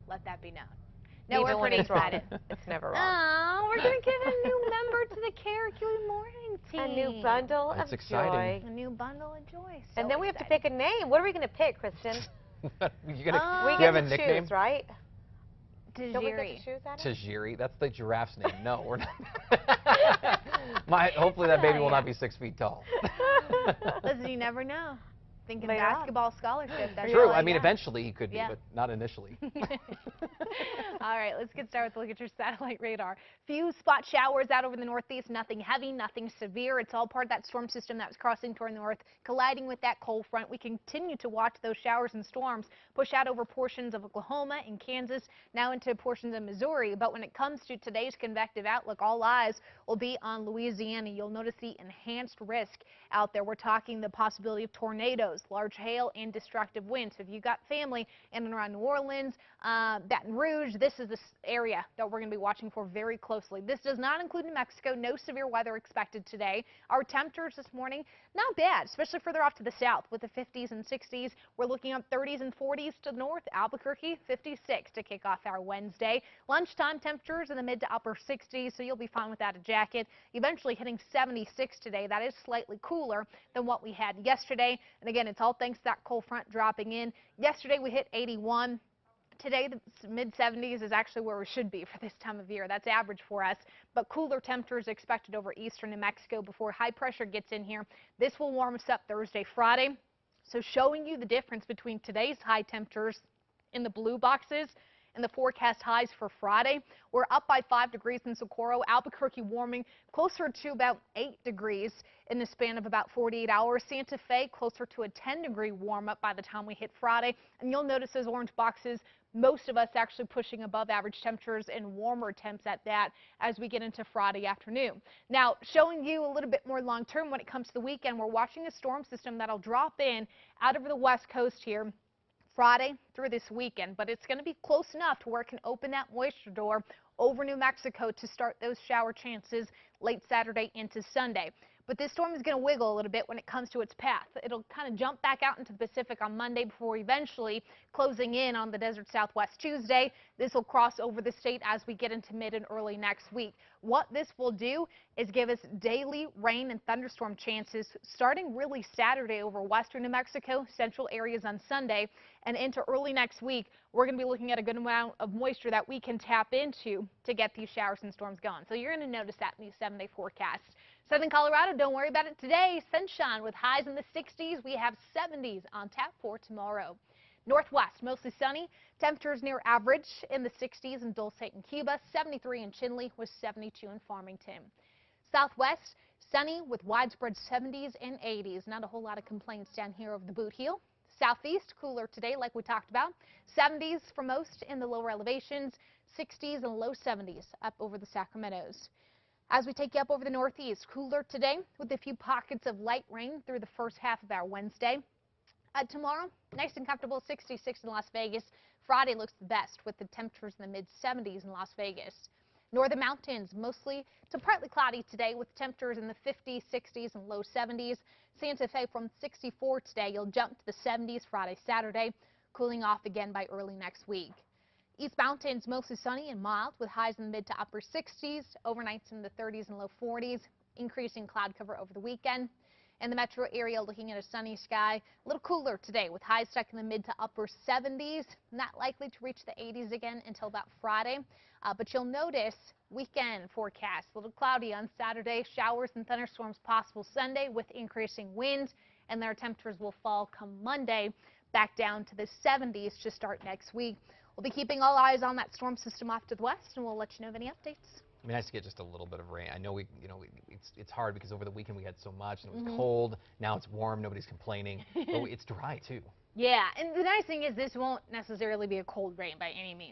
let that be known. No, Even we're when pretty it's wrong. excited. It's never wrong. Oh, we're going to give a new member to the KRQE morning team. A new bundle That's of exciting. joy. A new bundle of joy. So And then we have to excited. pick a name. What are we going to pick, Kristen? We We do you get have a to nickname? choose, right? Tajiri. Don't we get to choose that? Tajiri. That's the giraffe's name. No, we're not. Hopefully that baby will not be 6 feet tall. Listen, you never know. Thinking Later on. basketball scholarship. That's True. all I mean, got. eventually he could be, Yeah. but not initially. All right, let's get started with a look at your satellite radar. Few spot showers out over the northeast, nothing heavy, nothing severe. It's all part of that storm system that was crossing toward the north, colliding with that cold front. We continue to watch those showers and storms push out over portions of Oklahoma and Kansas, now into portions of Missouri. But when it comes to today's convective outlook, all eyes will be on Louisiana. You'll notice the enhanced risk out there. We're talking the possibility of tornadoes, large hail, and destructive winds. So if you've got family in and around New Orleans, Baton Rouge, this is the area that we're going to be watching for very closely. This does not include New Mexico. No severe weather expected today. Our temperatures this morning, not bad, especially further off to the south with the 50s and 60s. We're looking at 30s and 40s to the north. Albuquerque, 56 to kick off our Wednesday. Lunchtime temperatures in the mid to upper 60s, so you'll be fine without a jacket. Eventually hitting 76 today. That is slightly cooler than what we had yesterday. And again, it's all thanks to that cold front dropping in. Yesterday we hit 81. Today, the mid-70s is actually where we should be for this time of year. That's average for us, but cooler temperatures expected over eastern New Mexico before high pressure gets in here. This will warm us up Thursday, Friday. So showing you the difference between today's high temperatures in the blue boxes and the forecast highs for Friday. We're up by 5 degrees in Socorro. Albuquerque warming closer to about 8 degrees in the span of about 48 hours. Santa Fe closer to a 10-degree warm up by the time we hit Friday. And you'll notice those orange boxes, most of us actually pushing above average temperatures and warmer temps at that as we get into Friday afternoon. Now, showing you a little bit more long term when it comes to the weekend, we're watching a storm system that'll drop in out over the west coast here Friday through this weekend, but it's going to be close enough to where it can open that moisture door over New Mexico to start those shower chances late Saturday into Sunday. But this storm is going to wiggle a little bit when it comes to its path. It'll kind of jump back out into the Pacific on Monday before eventually closing in on the desert Southwest Tuesday. This will cross over the state as we get into mid and early next week. What this will do is give us daily rain and thunderstorm chances starting really Saturday over western New Mexico, central areas on Sunday, and into early next week. We're going to be looking at a good amount of moisture that we can tap into to get these showers and storms going. So you're going to notice that in these 7-day forecasts. Southern Colorado, don't worry about it today. Sunshine with highs in the 60s. We have 70s on tap for tomorrow. Northwest, mostly sunny. Temperatures near average in the 60s in Dulce and Cuba. 73 in Chinle with 72 in Farmington. Southwest, sunny with widespread 70s and 80s. Not a whole lot of complaints down here over the boot heel. Southeast, cooler today like we talked about. 70s for most in the lower elevations. 60s and low 70s up over the Sacramentos. As we take you up over the northeast, cooler today with a few pockets of light rain through the first half of our Wednesday. Tomorrow, nice and comfortable, 66 in Las Vegas. Friday looks the best with the temperatures in the mid-70s in Las Vegas. Northern mountains, mostly to partly cloudy today with temperatures in the 50s, 60s, and low 70s. Santa Fe from 64 today. You'll jump to the 70s Friday, Saturday, cooling off again by early next week. East Mountains, mostly sunny and mild with highs in the mid to upper 60s, overnights in the 30s and low 40s, increasing cloud cover over the weekend. In the metro area, looking at a sunny sky, a little cooler today with highs stuck in the mid to upper 70s, not likely to reach the 80s again until about Friday. But you'll notice weekend forecast, a little cloudy on Saturday, showers and thunderstorms possible Sunday with increasing winds, and their temperatures will fall come Monday back down to the 70s to start next week. We'll be keeping all eyes on that storm system off to the west, and we'll let you know of any updates. It'd be nice to get just a little bit of rain. I know it's hard because over the weekend we had so much and it was cold. Now it's warm, nobody's complaining, but it's dry too. Yeah, and the nice thing is this won't necessarily be a cold rain by any means.